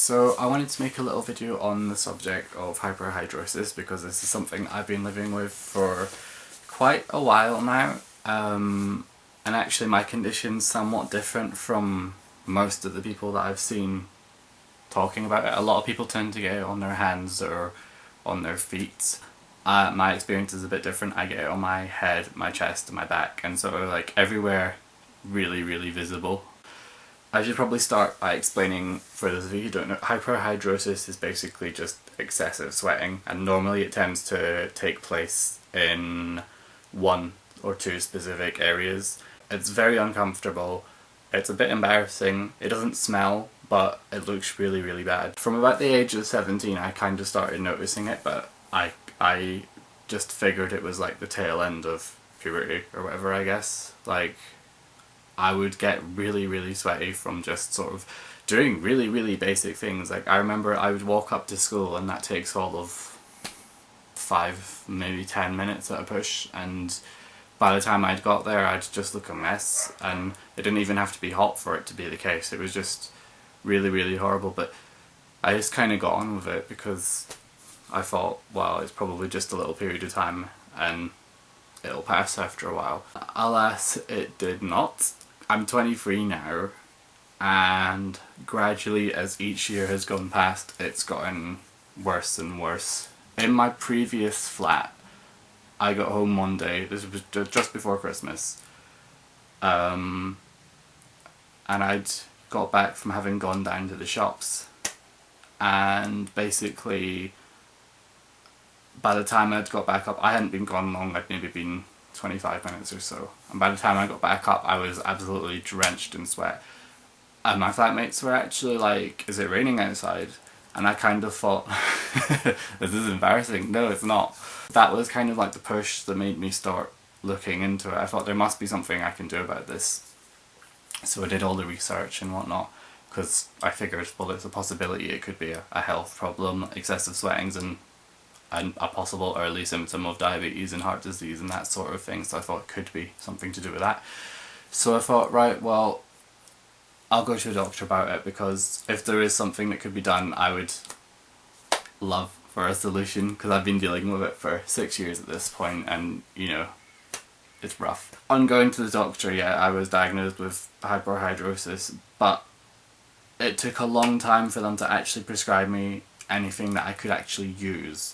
So I wanted to make a little video on the subject of hyperhidrosis because this is something I've been living with for quite a while now, and actually my condition's somewhat different from most of the people that I've seen talking about it. A lot of people tend to get it on their hands or on their feet. My experience is a bit different. I get it on my head, my chest and my back, and sort of like everywhere, really visible. I should probably start by explaining, for those of you who don't know, hyperhidrosis is basically just excessive sweating, and normally it tends to take place in one or two specific areas. It's very uncomfortable, it's a bit embarrassing, it doesn't smell, but it looks really bad. From about the age of 17 I kind of started noticing it, but I just figured it was like the tail end of puberty or whatever, I guess. Like, I would get really sweaty from just sort of doing really basic things. Like, I remember I would walk up to school and that takes all of 5, maybe 10 minutes at a push, and by the time I'd got there I'd just look a mess, and it didn't even have to be hot for it to be the case. It was just really horrible, but I just kind of got on with it because I thought, well, it's probably just a little period of time and it'll pass after a while. Alas, it did not. I'm 23 now, and gradually as each year has gone past it's gotten worse and worse. In my previous flat, I got home one day, this was just before Christmas, and I'd got back from having gone down to the shops, and basically by the time I'd got back up, I hadn't been gone long, I'd maybe been 25 minutes or so, and by the time I got back up I was absolutely drenched in sweat, and my flatmates were actually like, is it raining outside? And I kind of thought, this is embarrassing. No, it's not. That was kind of like the push that made me start looking into it. I thought there must be something I can do about this, so I did all the research and whatnot, because I figured, well, there's a possibility it could be a health problem, excessive sweatings and a possible early symptom of diabetes and heart disease and that sort of thing, so I thought it could be something to do with that. So I thought, right, well, I'll go to a doctor about it, because if there is something that could be done, I would love for a solution, because I've been dealing with it for 6 years at this point, and you know, it's rough. On going to the doctor, yeah, I was diagnosed with hyperhidrosis, but it took a long time for them to actually prescribe me anything that I could actually use.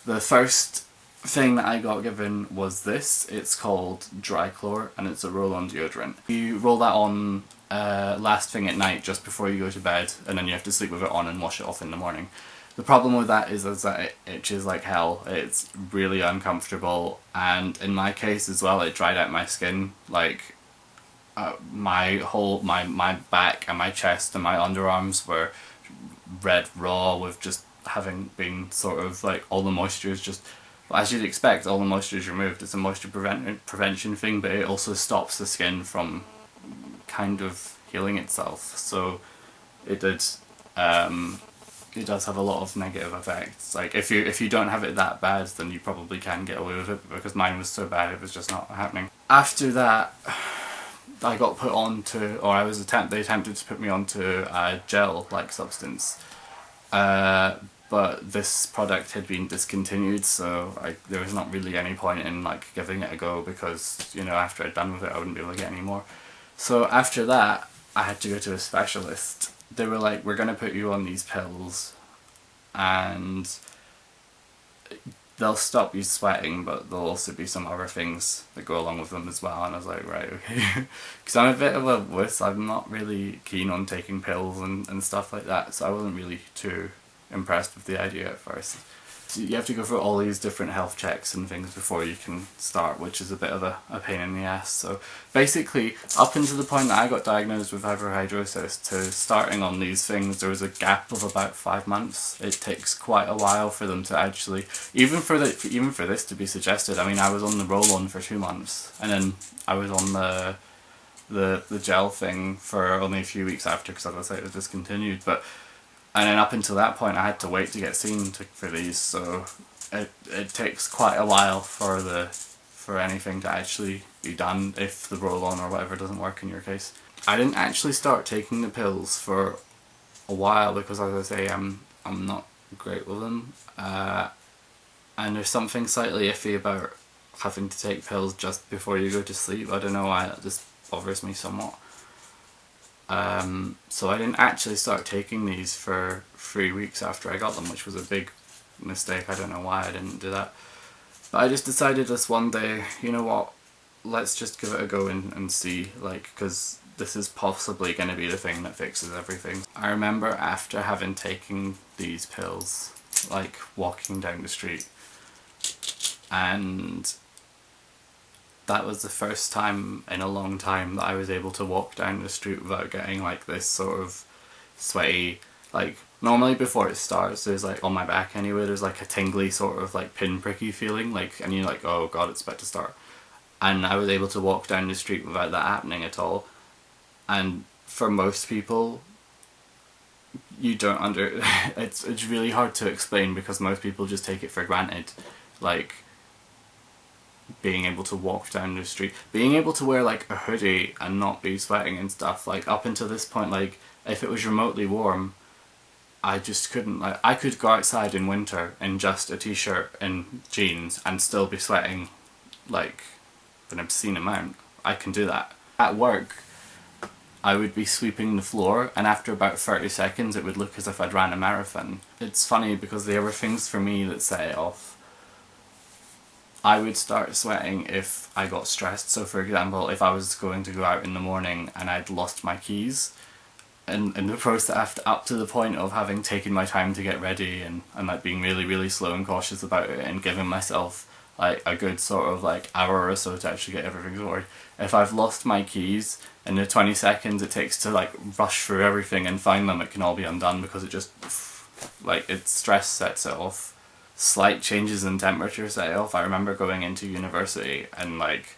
The first thing that I got given was this. It's called Dry Chlor, and it's a roll-on deodorant. You roll that on last thing at night just before you go to bed, and then you have to sleep with it on and wash it off in the morning. The problem with that is that it itches like hell. It's really uncomfortable, and in my case as well, it dried out my skin. Like, my back and my chest and my underarms were red raw with just having been sort of like, all the moisture is just, well, as you'd expect, all the moisture is removed. It's a moisture prevention thing, but it also stops the skin from kind of healing itself. So it did, it does have a lot of negative effects. Like, if you don't have it that bad, then you probably can get away with it, because mine was so bad it was just not happening. After that, I got put on to, or they attempted to put me onto a gel-like substance. But this product had been discontinued, so there was not really any point in like giving it a go, because, you know, after I'd done with it I wouldn't be able to get any more. So after that I had to go to a specialist. They were like, we're going to put you on these pills and they'll stop you sweating, but there'll also be some other things that go along with them as well. And I was like, right, okay. Because I'm a bit of a wuss, I'm not really keen on taking pills and stuff like that, so I wasn't really too impressed with the idea at first. So you have to go through all these different health checks and things before you can start, which is a bit of a pain in the ass. So basically, up until the point that I got diagnosed with hyperhidrosis to starting on these things, there was a gap of about 5 months. It takes quite a while for them to actually, even for this to be suggested. I mean, I was on the roll-on for 2 months, and then I was on the gel thing for only a few weeks after, because as I say, it was discontinued. And then up until that point I had to wait to get seen for these, so it takes quite a while for anything to actually be done if the roll-on or whatever doesn't work in your case. I didn't actually start taking the pills for a while because, as I say, I'm not great with them. And there's something slightly iffy about having to take pills just before you go to sleep. I don't know why, that just bothers me somewhat. So I didn't actually start taking these for 3 weeks after I got them, which was a big mistake. I don't know why I didn't do that. But I just decided this one day, you know what, let's just give it a go and see, like, because this is possibly going to be the thing that fixes everything. I remember after having taken these pills, like, walking down the street, and that was the first time in a long time that I was able to walk down the street without getting like this sort of sweaty, like, normally before it starts there's like, on my back anyway, there's like a tingly sort of like pinpricky feeling, like, and you're like, oh god, it's about to start. And I was able to walk down the street without that happening at all. And for most people, you don't it's really hard to explain because most people just take it for granted, like, being able to walk down the street, being able to wear like a hoodie and not be sweating and stuff. Like, up until this point, like, if it was remotely warm, I just couldn't, like, I could go outside in winter in just a t-shirt and jeans and still be sweating like an obscene amount. I can do that. At work, I would be sweeping the floor and after about 30 seconds it would look as if I'd ran a marathon. It's funny because there were things for me that set it off. I would start sweating if I got stressed. So for example, if I was going to go out in the morning and I'd lost my keys, and in the process, up to the point of having taken my time to get ready and like being really, really slow and cautious about it and giving myself like a good sort of like hour or so to actually get everything sorted. If I've lost my keys, in the 20 seconds it takes to like rush through everything and find them, it can all be undone because it just, like, it's stress sets it off. Slight changes in temperature set it off. I remember going into university and like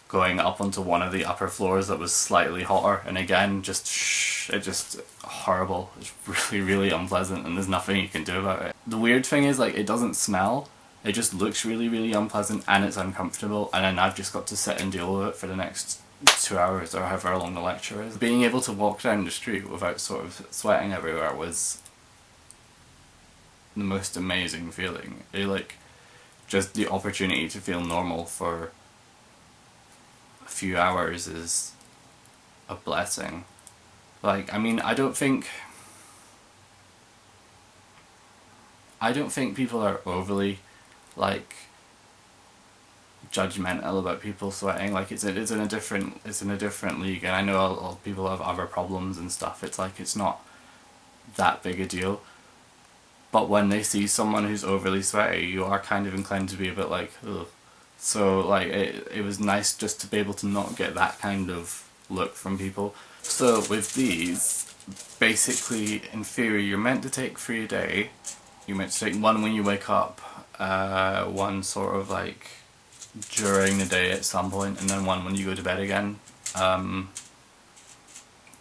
going up onto one of the upper floors that was slightly hotter, and again, it just horrible. It's really, really unpleasant and there's nothing you can do about it. The weird thing is, like, it doesn't smell. It just looks really, really unpleasant and it's uncomfortable, and then I've just got to sit and deal with it for the next 2 hours or however long the lecture is. Being able to walk down the street without sort of sweating everywhere was the most amazing feeling. It, like, just the opportunity to feel normal for a few hours is a blessing. Like, I mean, I don't think people are overly, like, judgmental about people sweating. Like, it's in a different league, and I know a lot of people have other problems and stuff. It's like, it's not that big a deal. But when they see someone who's overly sweaty, you are kind of inclined to be a bit like, ugh. So, like, it was nice just to be able to not get that kind of look from people. So with these, basically, in theory, you're meant to take 3 a day. You're meant to take one when you wake up, one sort of like during the day at some point, and then one when you go to bed again.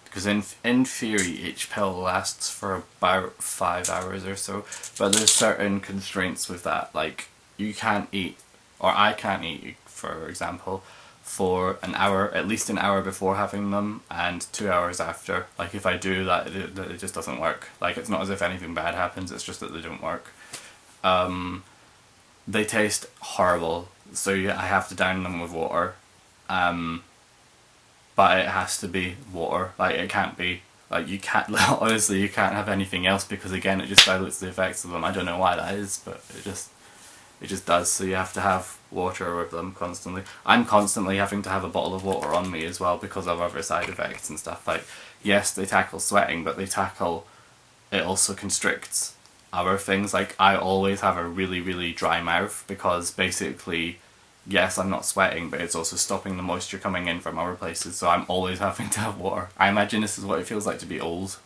Because in theory each pill lasts for about 5 hours or so, but there's certain constraints with that, like you can't eat, or I can't eat, for example, for an hour, at least an hour before having them, and 2 hours after. Like, if I do that, it just doesn't work. Like, it's not as if anything bad happens, it's just that they don't work. They taste horrible, so I have to down them with water. But it has to be water. Like, it can't be, like, you can't, honestly, you can't have anything else, because again, it just dilutes the effects of them. I don't know why that is, but it just does. So you have to have water with them constantly. I'm constantly having to have a bottle of water on me as well because of other side effects and stuff. Like, yes, they tackle sweating, but it also constricts other things. Like, I always have a really, really dry mouth because basically, yes, I'm not sweating, but it's also stopping the moisture coming in from other places, so I'm always having to have water. I imagine this is what it feels like to be old.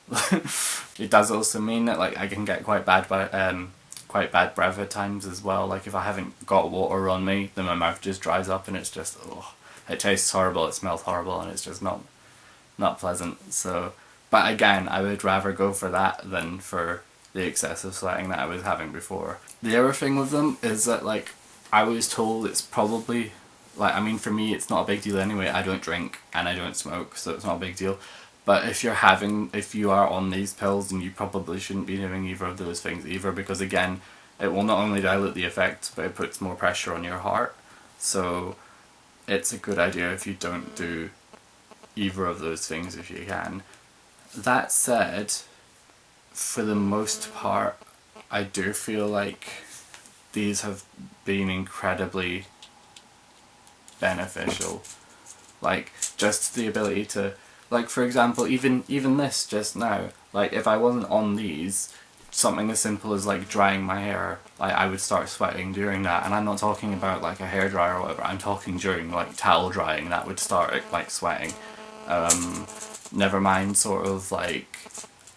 It does also mean that, like, I can get quite bad breath at times as well. Like, if I haven't got water on me, then my mouth just dries up and it's just, ugh. It tastes horrible, it smells horrible, and it's just not pleasant. So, but again, I would rather go for that than for the excessive sweating that I was having before. The other thing with them is that, like, I was told it's probably, like, I mean, for me it's not a big deal anyway. I don't drink and I don't smoke, so it's not a big deal. But if you are on these pills, then you probably shouldn't be doing either of those things either, because again, it will not only dilute the effect, but it puts more pressure on your heart. So it's a good idea if you don't do either of those things if you can. That said, for the most part, I do feel like these have been incredibly beneficial. Like, just the ability to, like, for example, even this just now, like, if I wasn't on these, something as simple as, like, drying my hair, like, I would start sweating during that, and I'm not talking about, like, a hairdryer or whatever, I'm talking during, like, towel drying, that would start, like, sweating. Never mind sort of, like,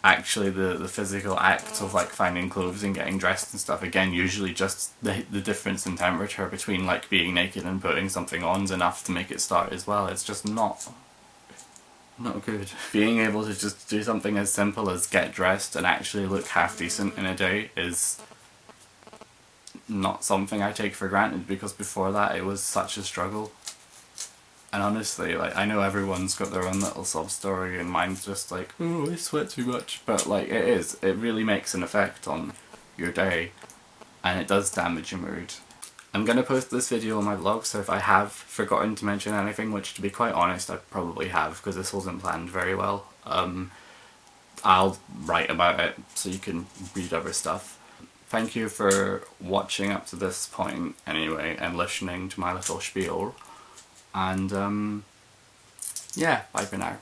actually the physical act of, like, finding clothes and getting dressed and stuff. Again, usually just the difference in temperature between, like, being naked and putting something on is enough to make it start as well. It's just not good. Being able to just do something as simple as get dressed and actually look half decent in a day is not something I take for granted, because before that it was such a struggle. And honestly, like, I know everyone's got their own little sob story, and mine's just like, oh, I sweat too much. But, like, it really makes an effect on your day, and it does damage your mood. I'm going to post this video on my blog, so if I have forgotten to mention anything, which to be quite honest I probably have, because this wasn't planned very well, I'll write about it so you can read other stuff. Thank you for watching up to this point anyway, and listening to my little spiel. And yeah, bye for now.